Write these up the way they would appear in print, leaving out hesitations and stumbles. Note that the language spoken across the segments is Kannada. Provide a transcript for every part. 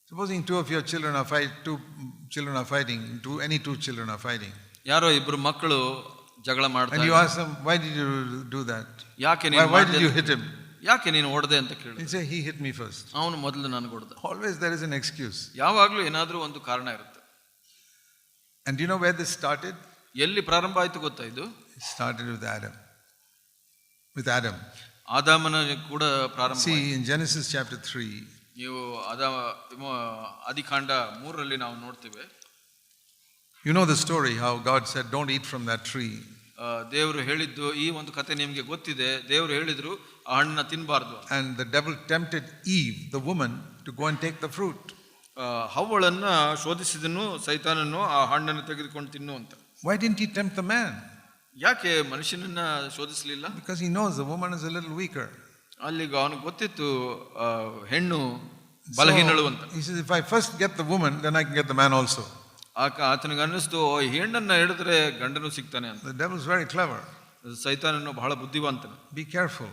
Supposing two children are fighting, any two children are fighting. ಯಾರೋ ಇಬ್ರು ಮಕ್ಕಳು ಜಗಳ ಮಾಡ್ತಾರೆ. And you ask them, why did you do that? ಯಾಕೆ ನೀನು why did you hit him? ಯಾಕೆ ನೀನು ಹೊಡೆದೆ ಅಂತ ಕೇಳಿ. He say he hit me first. ಅವನು ಮೊದಲು ನನಗೆ ಹೊಡೆದ. Always there is an excuse. ಯಾವಾಗಲೂ ಏನಾದರೂ ಒಂದು ಕಾರಣ ಇರುತ್ತೆ. And do you know where this started? ಎಲ್ಲಿ ಪ್ರಾರಂಭ ಆಯ್ತು ಗೊತ್ತಾ ಇದು? It started with Adam. ಆದಾಮನ ಕೂಡ ಪ್ರಾರಂಭ. See in Genesis chapter 3. ನೀವು ಆದಿಕಾಂಡ 3ರಲ್ಲಿ ನಾವು ನೋಡ್ತೇವೆ. You know the story how God said don't eat from that tree. ದೇವರು ಹೇಳಿದ್ದು ಈ ಒಂದು ಕಥೆ ನಿಮಗೆ ಗೊತ್ತಿದೆ. ದೇವರು ಹೇಳಿದ್ರು ಆ ಹಣ್ಣನ್ನ ತಿನ್ನಬಾರದು. And the devil tempted Eve, the woman, to go and take the fruit. ಹವ್ವಳನ್ನ ಶೋಧಿಸಿದನು ಸೈತಾನನು ಆ ಹಣ್ಣನ್ನು ತೆಗೆದುಕೊಂಡು ತಿನ್ನು ಅಂತ. Why didn't he tempt the man? ಯಾಕೆ ಮನುಷ್ಯನನ್ನ ಶೋಧಿಸಲಿಲ್ಲ? Because he knows the woman is a little weaker. ಅಲ್ಲಿಗೆ ಅವನಿಗೆ ಗೊತ್ತಿತ್ತು ಹೆಣ್ಣು ಬಲಹೀನಳು ಅಂತ. He says if I first get the woman then I can get the man also. ಆತನಿಗೆ ಅನ್ನಿಸ್ತು ಹೆಣ್ಣನ್ನ ಹಿಡಿದ್ರೆ ಗಂಡನು ಸಿಗ್ತಾನೆ ಅಂತ. The devil is very clever. ಸೈತಾನನು ಬಹಳ ಬುದ್ಧಿವಂತನು. Be careful.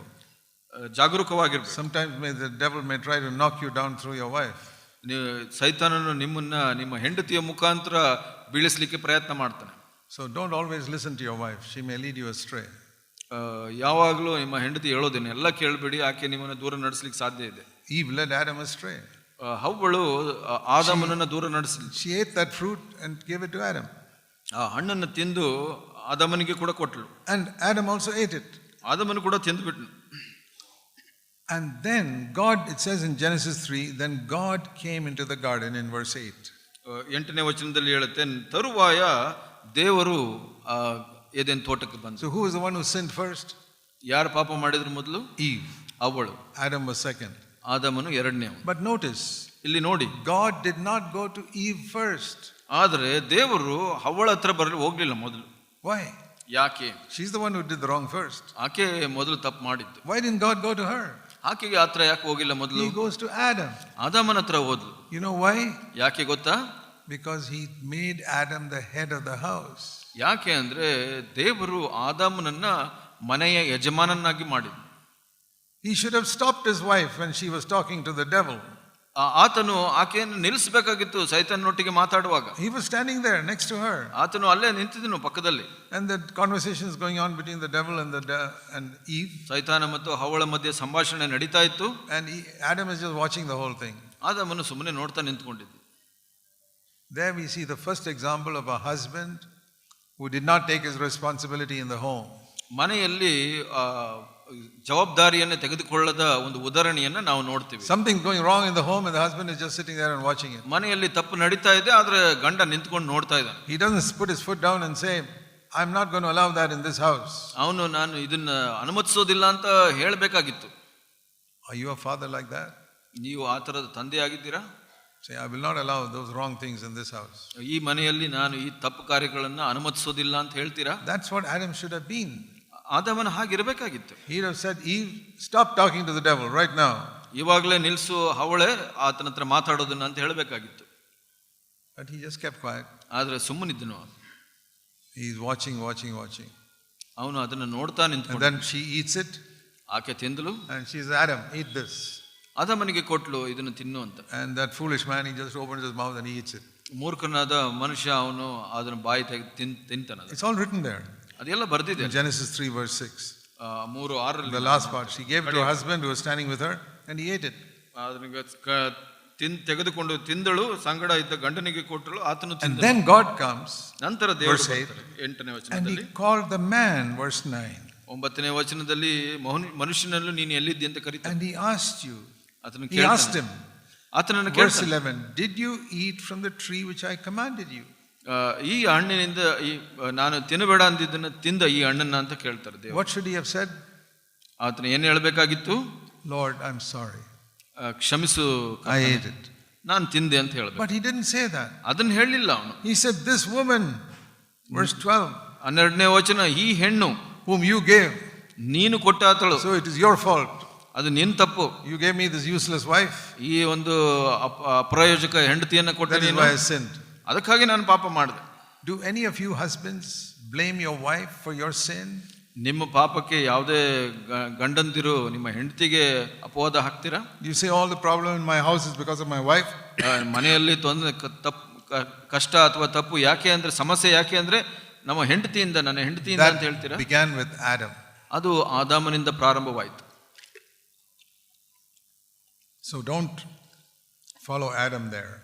ಜಾಗರೂಕವಾಗಿರ್ಬೇಕು. Sometimes the devil may try to knock you down through your wife. ಸೈತಾನನು ನಿಮ್ಮನ್ನ ನಿಮ್ಮ ಹೆಂಡತಿಯ ಮುಖಾಂತರ ಬೀಳಿಸಲಿಕ್ಕೆ ಪ್ರಯತ್ನ ಮಾಡ್ತಾನೆ. So don't always listen to your wife. She may lead you astray. ಯಾವಾಗಲೂ ನಿಮ್ಮ ಹೆಂಡತಿ ಹೇಳೋದೇನೆ ಎಲ್ಲ ಕೇಳಬೇಡಿ, ಆಕೆ ನಿಮ್ಮನ್ನ ದೂರ ನಡೆಸಲಿಕ್ಕೆ ಸಾಧ್ಯ ಇದೆ. Eve led Adam astray. ಹವ್ವಳು ಆದಾಮನನ್ನ ದೂರ ನಡೆಸಲಿ. She ate that fruit and gave it to Adam. ಆ ಹಣ್ಣನ್ನು ತಿಂದು ಆದಾಮನಿಗೆ ಕೂಡ ಕೊಟ್ಟಳು. And Adam also ate it. ಆದಾಮನು ಕೂಡ ತಿಂದುಬಿಟ್ನು. And then God, it says in Genesis 3, then God came into the garden in verse 8. 8ನೇ ವಚನದಲ್ಲಿ ಹೇಳುತ್ತೆ, ತರುವಾಯ ದೇವರು ಏದೆನ್ ತೋಟಕ್ಕೆ ಬಂದ. So who was the one who sinned first? ಯಾರು ಪಾಪ ಮಾಡಿದ್ರು ಮೊದಲು? Eve. ಅವಳು. Adam was second. ಆದಾಮನು ಎರಡನೇವ. But notice, ಇಲ್ಲಿ ನೋಡಿ, God did not go to Eve first. ಆದರೆ ದೇವರು ಹವ್ವಳ ಹತ್ರ ಬರಲು ಹೋಗ್ಲಿಲ್ಲ ಮೊದಲು. Why? ಯಾಕೆ? She's the one who did the wrong first. ಆಕೆ ಮೊದಲು ತಪ್ಪು ಮಾಡಿದ್ದು. Why didn't God go to her? ಆಕೆಗೆ ಹತ್ರ ಯಾಕೆ ಹೋಗಿಲ್ಲ ಮೊದಲು? He goes to Adam. ಆದಾಮನ ಹತ್ರ ಹೋದ್ಲು. You know why? ಯಾಕೆ ಗೊತ್ತಾ? Because he made Adam the head of the house. ಯಾಕೆ ಅಂದ್ರೆ ದೇವರು ಆದಾಮನನ್ನ ಮನೆಯ ಯಜಮಾನನಾಗಿ ಮಾಡಿದ. He should have stopped his wife when she was talking to the devil. ಆತನು ಆಕೆಯನ್ನು ನಿಲ್ಲಿಸಬೇಕಾಗಿತ್ತು ಸೈತಾನನೊಟ್ಟಿಗೆ ಮಾತಾಡುವಾಗ. He was standing there next to her. ಆತನು ಅಲ್ಲೇ ನಿಂತಿದ್ದನು ಪಕ್ಕದಲ್ಲಿ. And the conversation is going on between the devil and Eve. ಸೈತಾನ ಮತ್ತು ಹವ್ವಳ ಮಧ್ಯೆ ಸಂಭಾಷಣೆ ನಡೀತಾ ಇತ್ತು. And Adam is just watching the whole thing. ಆದಾಮನು ಸುಮ್ಮನೆ ನೋಡ್ತಾ ನಿಂತ್ಕೊಂಡಿದ್ದ. There we see the first example of a husband who did not take his responsibility in the home. ಮನೆಯಲ್ಲಿ ಜವಾಬ್ದಾರಿಯನ್ನು ತೆಗೆದುಕೊಳ್ಳದ ಒಂದು ಉದಾಹರಣೆಯನ್ನ ನಾವು ನೋಡ್ತೀವಿ. Something going wrong in the home and the husband is just sitting there and watching it. ಮನೆಯಲ್ಲಿ ತಪ್ಪು ನಡೀತಾ ಇದೆ, ಆದ್ರೆ ಗಂಡ ನಿಂತ್ಕೊಂಡು ನೋಡ್ತಾ ಇದ್ದಾನೆ. He doesn't put his foot down and say, I'm not going to allow that in this house. ಅವನು ನಾನು ಇದನ್ನ ಅನುಮತಿಸೋದಿಲ್ಲ ಅಂತ ಹೇಳಬೇಕಾಗಿತ್ತು. Are you a father like that? ನೀವು ಆ ತರದ ತಂದೆ ಆಗಿದ್ದೀರಾ? Say, I will not allow those wrong things in this house. ಈ ಮನೆಯಲ್ಲಿ ನಾನು ಈ ತಪ್ಪು ಕಾರ್ಯಗಳನ್ನ ಅನುಮತಿಸೋದಿಲ್ಲ ಅಂತ ಹೇಳ್ತೀರಾ? That's what Adam should have been. ಆದಾಮನ ಹಾಗಿರಬೇಕಾಗಿತ್ತು. He would have said, Eve, stop talking to the devil right now. ಇವಾಗಲೇ ನಿಲ್ಸು ಹವಳೆ ಆತನ ಹತ್ರ ಮಾತಾಡೋದನ್ನ ಅಂತ ಹೇಳಬೇಕಾಗಿತ್ತು. But he just kept quiet. ಆದ್ರೆ ಸುಮ್ಮನಿದ್ದನು. He is watching. ಅವನು ಅದನ್ನ ನೋಡ್ತಾ ನಿಂತ್ಕೊಂಡ. And then she eats it. ಆಕೆ ತಿಂದಳು. And she says, Adam, eat this. ಆದಾಮನಿಗೆ ಕೊಟ್ಲು, ಇದನ್ನು ತಿನ್ನು ಅಂತ. And that foolish man, he just opens his mouth and he eats it. ಮೂರ್ಖನಾದ ಮನುಷ್ಯ ಅವನು ಅದನ್ನ ಬಾಯಿ ತೆಗೆದು ತಿಂತಾನೆ. It's all written there. ಅದೆಲ್ಲ ಬರೆದಿದೆ. Genesis 3 verse 6. 3:6 The last part, she gave it to her husband who was standing with her and he ate it. ಅದನ್ನ ತೆಗೆದುಕೊಂಡು ತಿಂದಳು, ಸಂಗಡ ಇದ್ದ ಗಂಡನಿಗೆ ಕೊಟ್ಟಳು, ಆತನು ತಿಂದನು. And then God comes. ನಂತರ ದೇವರು ಬರ್ತಾರೆ 8ನೇ ವಚನದಲ್ಲಿ. And he called the man, verse 9. 9ನೇ ವಚನದಲ್ಲಿ ಮನುಷ್ಯನಲ್ಲೂ ನೀನು ಎಲ್ಲಿದ್ದಿ ಅಂತ ಕರೀತಾನೆ. And he asked you. He asked him. ಆತನನ್ನು verse 11, did you eat from the tree which I commanded you? ಈ ಹಣ್ಣಿನಿಂದ ನಾನು ತಿನ್ನಬೇಡ ಅಂದಿದ್ದನ್ನು ತಿಂದ ಈ ಹಣ್ಣನ್ನ ಅಂತ ಕೇಳ್ತಾರೆ ದೇವರು. What should he have said? ಆತನು ಏನು ಹೇಳಬೇಕಾಗಿತ್ತು? Lord, I'm sorry. ಕ್ಷಮಿಸು, I ate it. ನಾನು ತಿಂದೆ ಅಂತ ಹೇಳಬೇಕು. But he didn't say that. ಅದನ್ನ ಹೇಳಲಿಲ್ಲ ಅವನು. He said, this woman, verse 12, 12ನೇ ವಚನ, ಈ ಹೆಣ್ಣು whom you gave, ನೀನು ಕೊಟ್ಟ ಆತಳು, so it is your fault. ಅದು ನಿನ್ನ ತಪ್ಪು. You gave me this useless wife. ಈ ಒಂದು ಅಪ್ರಯೋಜಕ ಹೆಂಡತಿಯನ್ನು ಕೊಟ್ಟ ನೀನು. That is why I sinned. ಅದಕ್ಕಾಗಿ ನಾನು ಪಾಪ ಮಾಡಿದೆ. Do any of you husbands blame your wife for your sin? ನಿಮ್ಮ ಪಾಪಕ್ಕೆ ಯಾವುದೇ ಗಂಡಂದಿರು ನಿಮ್ಮ ಹೆಂಡತಿಗೆ ಅಪವಾದ ಹಾಕ್ತೀರಾ? You say all the problem in my house is because of my wife. ಮನೆಯಲ್ಲಿ ತೊಂದರೆ ಕಷ್ಟ ಅಥವಾ ತಪ್ಪು ಯಾಕೆ ಅಂದ್ರೆ, ಸಮಸ್ಯೆ ಯಾಕೆ ಅಂದ್ರೆ ನಮ್ಮ ಹೆಂಡತಿಯಿಂದ, ನನ್ನ ಹೆಂಡತಿಯಿಂದ ಅಂತ ಹೇಳ್ತೀರಾ? That began with Adam. ಅದು ಆದಾಮನಿಂದ ಪ್ರಾರಂಭವಾಯಿತು. So don't follow Adam there.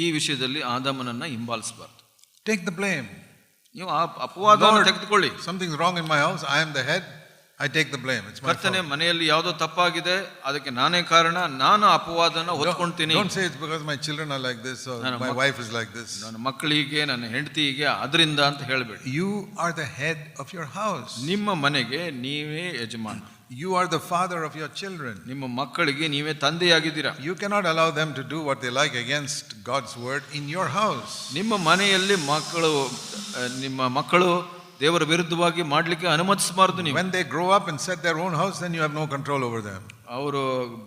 ಈ ವಿಷಯದಲ್ಲಿ ಆದಾಮನನ್ನ ಹಿಂಬಾಲಿಸಬಾರದು. Take the blame. ನೀವು ಅಪವಾದವನ್ನು ತೆಗೆದುಕೊಳ್ಳಿ. Something's wrong in my house. I am the head. I take the blame. It's my fault. ಕರ್ತನೇ, ಮನೆಯಲ್ಲಿ ಯಾವುದೋ ತಪ್ಪಾಗಿದೆ, ಅದಕ್ಕೆ ನಾನೇ ಕಾರಣ, ನಾನು ಅಪವಾದನ ಹೊತ್ಕೊಂತೀನಿ. Don't say it's because my children are like this or my wife is like this. ನನ್ನ ಮಕ್ಕಳಿಗೆ, ನನ್ನ ಹೆಂಡತಿಗೆ ಅದರಿಂದ ಅಂತ ಹೇಳಬೇಡಿ. You are the head of your house. ನಿಮ್ಮ ಮನೆಗೆ ನೀವೇ ಯಜಮಾನ. You are the father of your children. ನಿಮ್ಮ ಮಕ್ಕಳಿಗೆ ನೀವೇ ತಂದೆಯಾಗಿದ್ದೀರಾ. You cannot allow them to do what they like against God's word in your house. ನಿಮ್ಮ ಮನೆಯಲ್ಲಿ ನಿಮ್ಮ ಮಕ್ಕಳು ದೇವರ ವಿರುದ್ಧವಾಗಿ ಮಾಡಲಿಕ್ಕೆ ಅನುಮತಿಸಬಾರದು ನೀವು. When they grow up and set their own house, then you have no control over them. ಅವರು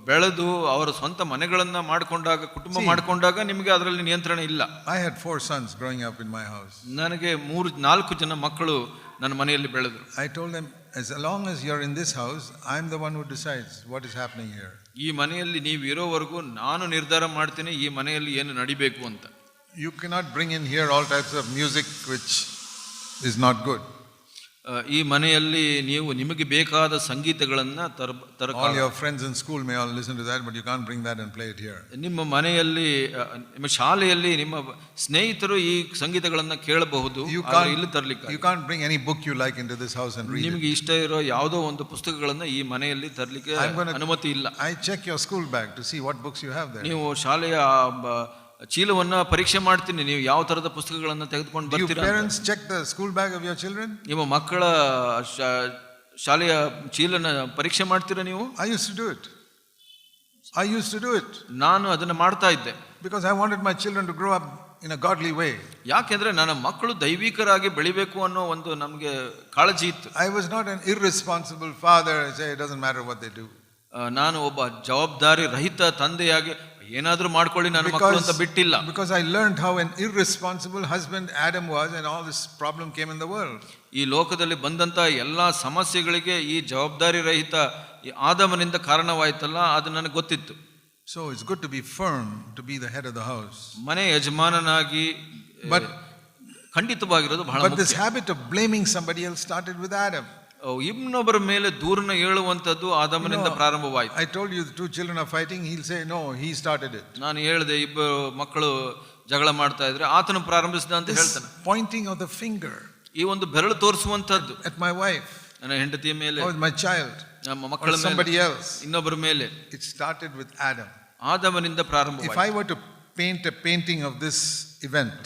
ಬೆಳೆದು ಅವರ ಸ್ವಂತ ಮನೆಗಳನ್ನ ಮಾಡಿಕೊಂಡಾಗ, ಕುಟುಂಬ ಮಾಡಿಕೊಂಡಾಗ ನಿಮಗೆ ಅದರಲ್ಲಿ ನಿಯಂತ್ರಣ ಇಲ್ಲ. I had 4 sons growing up in my house. ನನಗೆ 4 ಜನ ಮಕ್ಕಳು ನನ್ನ ಮನೆಯಲ್ಲಿ ಬೆಳೆದರು. I told them, as long as you're in this house, I'm the one who decides what is happening here. ಈ ಮನೆಯಲ್ಲಿ ನೀವು ಇರೋವರೆಗೂ ನಾನು ನಿರ್ಧಾರ ಮಾಡ್ತೀನಿ ಈ ಮನೆಯಲ್ಲಿ ಏನು ನಡಿಬೇಕು ಅಂತ. You cannot bring in here all types of music which is not good. ಈ ಮನೆಯಲ್ಲಿ ನೀವು ನಿಮಗೆ ಬೇಕಾದ ಸಂಗೀತಗಳನ್ನ All your friends in school may all listen to that, but you can't bring that and play it here. ನಿಮ್ಮ ಮನೆಯಲ್ಲಿ, ನಿಮ್ಮ ಶಾಲೆಯಲ್ಲಿ ನಿಮ್ಮ ಸ್ನೇಹಿತರು ಈ ಸಂಗೀತಗಳನ್ನ ಕೇಳಬಹುದು, ಇಲ್ಲಿ ತರಲಿಕ್ಕೆ. You can't bring any book you like into this house and read it. ನಿಮಗೆ ಇಷ್ಟ ಇರೋ ಯಾವುದೋ ಒಂದು ಪುಸ್ತಕಗಳನ್ನ ಈ ಮನೆಯಲ್ಲಿ ತರಲಿಕ್ಕೆ ಅನುಮತಿ ಇಲ್ಲ. I check your school bag to see what books you have there. ನೀವು ಶಾಲೆಯ ಚೀಲವನ್ನ ಪರೀಕ್ಷೆ ಮಾಡ್ತೀನಿ, ನೀವು ಯಾವ ತರದ ಪುಸ್ತಕಗಳನ್ನ ತೆಗೆದುಕೊಂಡು ಬರ್ತೀರಾ. Parents check the school bag of your children. ನಿಮ್ಮ ಮಕ್ಕಳ ಶಾಲೆಯ ಚೀಲನ ಪರೀಕ್ಷೆ ಮಾಡ್ತೀರಾ ನೀವು? I used to do it. ನಾನು ಅದನ್ನ ಮಾಡ್ತಾ ಇದ್ದೆ. Because I wanted my children to grow up in a godly way. ಯಾಕೆಂದ್ರೆ ನನ್ನ ಮಕ್ಕಳು ದೈವಿಕರಾಗಿ ಬೆಳಿಬೇಕು ಅನ್ನೋ ಒಂದು ನಮಗೆ ಕಾಳಜಿ ಇತ್ತು. I was not an irresponsible father. I say it doesn't matter what they do. ನಾನು ಒಬ್ಬ ಜವಾಬ್ದಾರಿ ರಹಿತ ತಂದೆಯಾಗಿ ಏನಾದ್ರೂ ಮಾಡ್ಕೊಳ್ಳಿ ನನ್ನ ಮಕ್ಕಳು ಅಂತ ಬಿಟ್ಟಿಲ್ಲ. Because I learned how an irresponsible husband Adam was and all this problem came in the world. ಈ ಲೋಕದಲ್ಲಿ ಬಂದಂತ ಎಲ್ಲಾ ಸಮಸ್ಯೆಗಳಿಗೆ ಈ ಜವಾಬ್ದಾರಿ ರಹಿತ ಈ ಆದಾಮನಿಂದ ಕಾರಣವಾಯ್ತಲ್ಲ, ಅದು ನನಗೆ ಗೊತ್ತಿತ್ತು. So it's good to be firm, to be the head of the house. ಮನೆ ಯಜಮಾನನಾಗಿ ಖಂಡಿತವಾಗಿರೋದು ಬಹಳ ಮುಖ್ಯ. But this habit of blaming somebody else started with Adam. ಇನ್ನೊಬ್ಬರ ಮೇಲೆ ದೂರನ ಹೇಳುವಂತದ್ದು ಆದಾಮನಿಂದ ಪ್ರಾರಂಭವಾಯಿತು. I told you the 2 children are fighting. He'll say no, he started it. ನಾನು ಹೇಳಿದೆ, ಇಬ್ಬರು ಮಕ್ಕಳು ಜಗಳ ಮಾಡ್ತಾ ಇದ್ರೆ ಆತನು ಪ್ರಾರಂಭಿಸಿದ ಅಂತ ಹೇಳ್ತಾನೆ. Pointing of the finger. ಈ ಒಂದು ಬೆರಳು ತೋರಿಸುವಂತದ್ದು at my wife, ನನ್ನ ಹೆಂಡತಿಯ ಮೇಲೆ, or my child, ನಮ್ಮ ಮಕ್ಕಳ ಮೇಲೆ, somebody else, ಇನ್ನೊಬ್ಬರ ಮೇಲೆ. It started with Adam. ಆದಾಮನಿಂದ ಪ್ರಾರಂಭವಾಯಿತು. If I were to paint a painting of this event,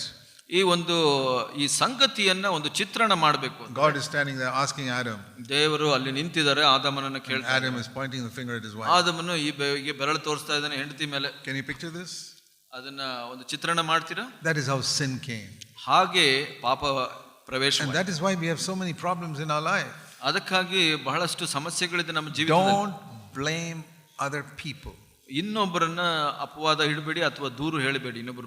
ಈ ಸಂಗತಿಯನ್ನ ಒಂದು ಚಿತ್ರಣ ಮಾಡಬೇಕು. God is standing there asking Adam. ದೇವರು ಅಲ್ಲಿ ನಿಂತಿದ್ದಾರೆ, ಆದಾಮನನ್ನ ಕೇಳ್ತಾರೆ. Adam is pointing the finger at his wife. ಆದಾಮನು ಈ ಬೆರಳು ತೋರಿಸ್ತಾ ಇದ್ದಾನೆ ಹೆಂಡತಿ ಮೇಲೆ. Can you picture this? ಅದನ್ನ ಒಂದು ಚಿತ್ರಣ ಮಾಡ್ತೀರಾ? That is how sin came. ಹಾಗೆ ಪಾಪ ಪ್ರವೇಶ. And that is why we have so many problems in our life. ಅದಕ್ಕಾಗಿ ಬಹಳಷ್ಟು ಸಮಸ್ಯೆಗಳಿದೆ ನಮ್ಮ ಜೀವಿತದಲ್ಲಿ. Don't blame other people. ಇನ್ನೊಬ್ಬರನ್ನ ಅಪವಾದ ಇಡಬೇಡಿ ಅಥವಾ ದೂರು ಹೇಳಬೇಡಿ ಇನ್ನೊಬ್ಬರ